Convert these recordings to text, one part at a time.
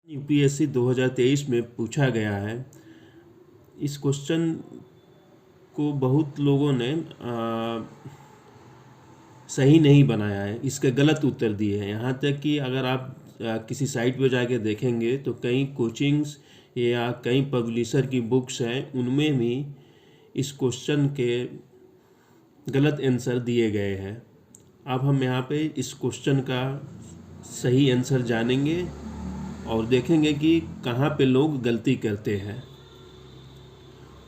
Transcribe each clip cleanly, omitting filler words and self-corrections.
UPSC 2023 में पूछा गया है। इस क्वेश्चन को बहुत लोगों ने सही नहीं बनाया है, इसके गलत उत्तर दिए हैं। यहाँ तक कि अगर आप किसी साइट पर जाके देखेंगे तो कई कोचिंग्स या कई पब्लिशर की बुक्स हैं, उनमें भी इस क्वेश्चन के गलत आंसर दिए गए हैं। अब हम यहाँ पे इस क्वेश्चन का सही आंसर जानेंगे और देखेंगे कि कहाँ पे लोग गलती करते हैं।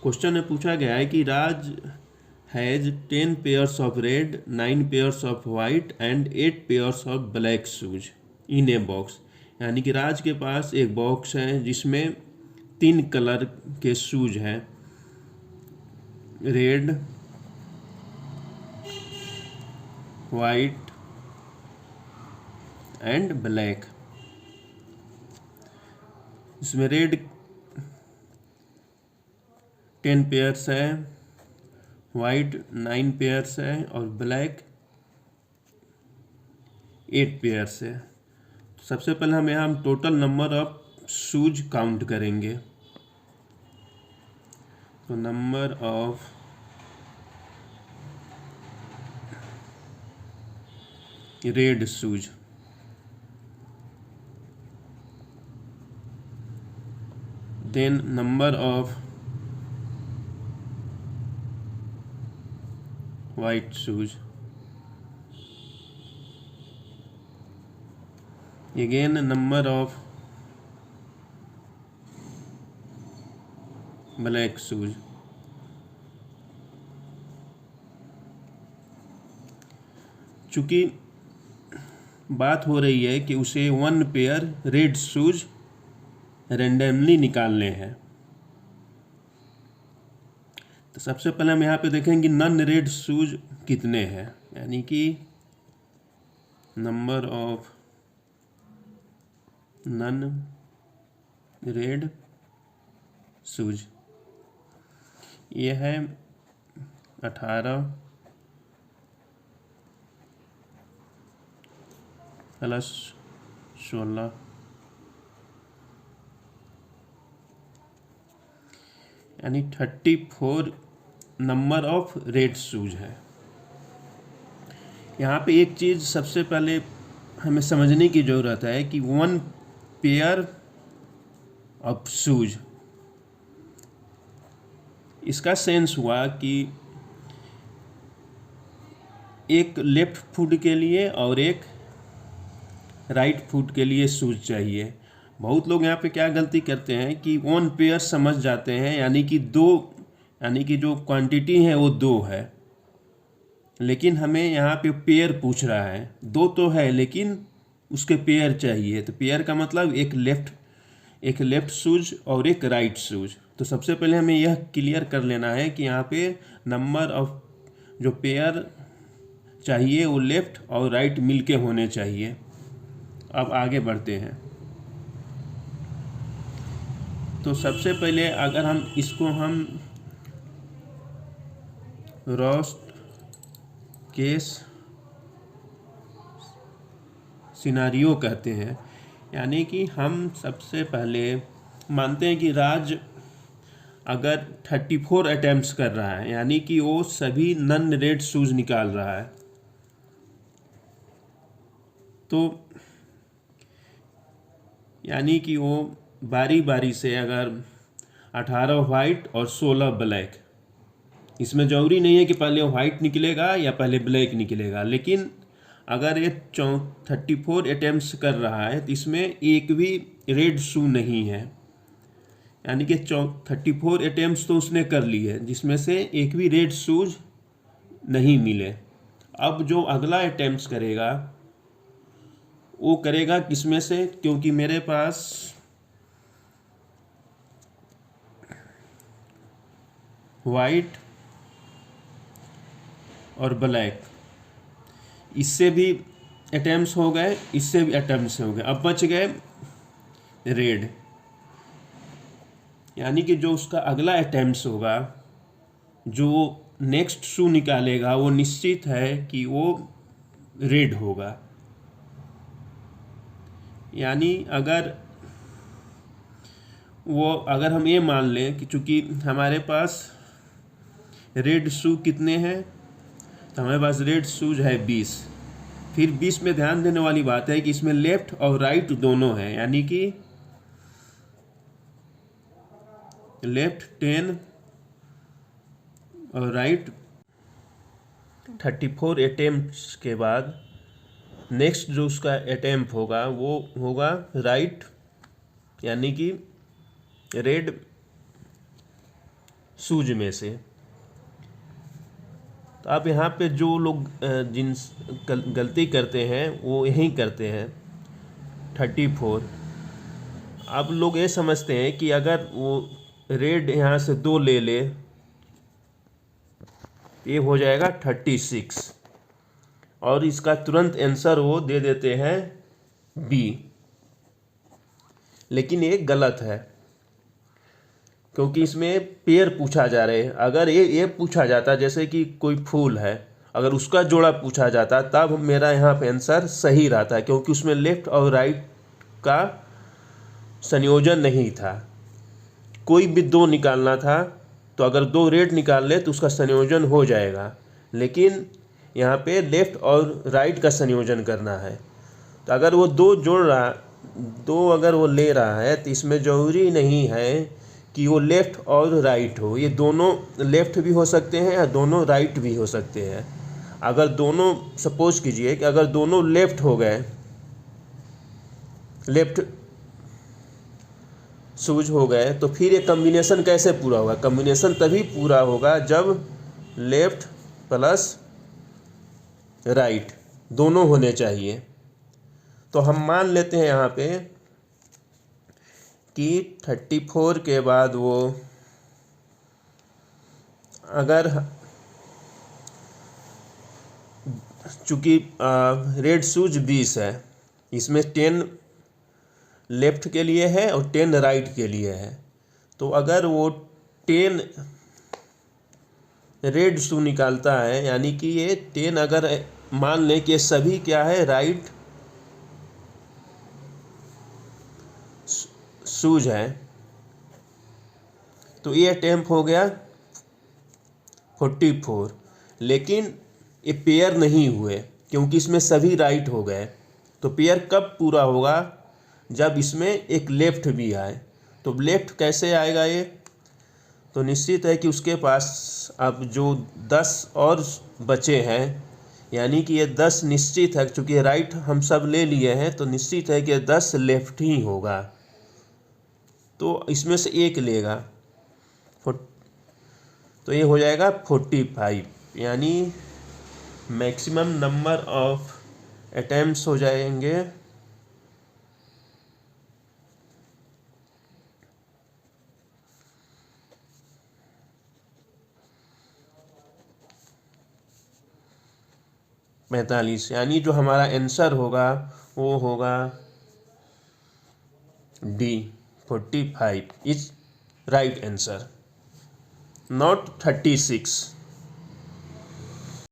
क्वेश्चन में पूछा गया है कि Raj has 10 pairs of red, 9 pairs of white and 8 pairs of black shoes in a box. यानी कि राज के पास एक बॉक्स है जिसमें 3 कलर के शूज हैं, रेड, वाइट एंड ब्लैक। इसमें रेड 10 पेयर्स है, वाइट 9 पेयर्स है और ब्लैक 8 पेयर्स है। सबसे पहले हम total number of shoes count करेंगे। तो number of red shoes, then number of white shoes, again number of black shoes, चूँकि बात हो रही है कि उसे 1 पेयर रेड शूज रेंडमली निकालने हैं, तो सबसे पहले हम यहाँ पे देखेंगे नन रेड शूज कितने हैं। यानी कि number of non red shoes, ये है 18 प्लस 16, यानी 34 नंबर ऑफ रेड शूज है। यहाँ पे एक चीज़ सबसे पहले हमें समझने की ज़रूरत है कि 1 पेयर ऑफ शूज, इसका सेंस हुआ कि एक लेफ्ट फुट के लिए और एक राइट फुट के लिए शूज चाहिए। बहुत लोग यहाँ पे क्या गलती करते हैं कि 1 पेयर समझ जाते हैं, यानी कि 2, यानी कि जो क्वांटिटी है वो 2 है, लेकिन हमें यहाँ पे पेयर पूछ रहा है। 2 तो है लेकिन उसके पेयर चाहिए, तो पेयर का मतलब एक लेफ्ट शूज और एक राइट शूज। तो सबसे पहले हमें यह क्लियर कर लेना है कि यहाँ पे नंबर ऑफ जो पेयर चाहिए वो लेफ्ट और राइट मिलके होने चाहिए। अब आगे बढ़ते हैं। तो सबसे पहले अगर हम इसको रोस्ट केस सिनारियो कहते हैं। यानी कि हम सबसे पहले मानते हैं कि राज अगर 34 अटेम्प्ट्स कर रहा है, यानी कि वो सभी नन रेड शूज निकाल रहा है, तो यानी कि वो बारी बारी से अगर 18 वाइट और 16 ब्लैक, इसमें जरूरी नहीं है कि पहले वाइट निकलेगा या पहले ब्लैक निकलेगा, लेकिन अगर ये 34 अटेम्प्ट्स कर रहा है तो इसमें एक भी रेड शू नहीं है। यानी कि 34 अटेम्प्ट्स तो उसने कर ली है जिसमें से एक भी रेड शूज नहीं मिले। अब जो अगला अटेम्प्ट्स करेगा वो करेगा किसमें से, क्योंकि मेरे पास वाइट और ब्लैक, इससे भी अटेम्प्ट्स हो गए, इससे भी अटेम्प्ट्स हो गए, अब बच गए रेड। यानी कि जो उसका अगला अटेम्प्ट्स होगा, जो नेक्स्ट शू निकालेगा, वो निश्चित है कि वो रेड होगा। यानी अगर वो अगर हम ये मान लें कि चूँकि हमारे पास रेड शू कितने हैं, तो हमारे पास रेड शूज है 20। फिर 20 में ध्यान देने वाली बात है कि इसमें लेफ्ट और राइट दोनों हैं, यानी कि लेफ्ट 10 और राइट 34 अटेम्प्ट्स के बाद नेक्स्ट जो उसका अटेम्प्ट होगा वो होगा राइट, यानी कि रेड शूज में से। तो आप यहाँ पे जो लोग जिन गलती करते हैं वो यही करते हैं 34। आप लोग ये समझते हैं कि अगर वो रेड यहाँ से 2 ले ले, ये हो जाएगा 36, और इसका तुरंत आंसर वो दे देते हैं बी। लेकिन ये गलत है, क्योंकि इसमें पेयर पूछा जा रहा है। अगर ये पूछा जाता जैसे कि कोई फूल है, अगर उसका जोड़ा पूछा जाता तब मेरा यहाँ पे आंसर सही रहता, क्योंकि उसमें लेफ्ट और राइट का संयोजन नहीं था। कोई भी 2 निकालना था, तो अगर 2 रेड निकाल ले तो उसका संयोजन हो जाएगा, लेकिन यहाँ पे लेफ्ट और राइट का संयोजन करना है। तो अगर वो 2 जोड़ रहा, 2 अगर वो ले रहा है, तो इसमें ज़रूरी नहीं है कि वो लेफ़्ट और राइट हो। ये दोनों लेफ़्ट भी हो सकते हैं या दोनों राइट भी हो सकते हैं। अगर दोनों, सपोज कीजिए कि अगर दोनों लेफ़्ट हो गए, लेफ़्ट शूज हो गए, तो फिर ये कम्बिनेशन कैसे पूरा होगा? कम्बिनेशन तभी पूरा होगा जब लेफ़्ट प्लस राइट दोनों होने चाहिए। तो हम मान लेते हैं यहाँ पे कि 34 के बाद वो अगर, चूँकि रेड शूज 20 है, इसमें 10 लेफ्ट के लिए है और 10 राइट के लिए है, तो अगर वो 10 रेड शू निकालता है, यानी कि ये 10 अगर मान लें कि ये सभी क्या है, राइट शूज है, तो ये अटेम्प्ट हो गया 44। लेकिन ये पेयर नहीं हुए, क्योंकि इसमें सभी राइट हो गए। तो पेयर कब पूरा होगा? जब इसमें एक लेफ्ट भी आए। तो लेफ्ट कैसे आएगा ये? तो निश्चित है कि उसके पास अब जो 10 और बचे हैं, यानी कि ये 10 निश्चित है, क्योंकि राइट हम सब ले लिए हैं, तो निश्चित है कि 10 लेफ्ट ही होगा। तो इसमें से एक लेगा, तो ये हो जाएगा 45, यानी मैक्सिमम नंबर ऑफ अटेम्प्ट्स हो जाएंगे 45, यानी जो हमारा आंसर होगा वो होगा D, 45 is right answer, not 36।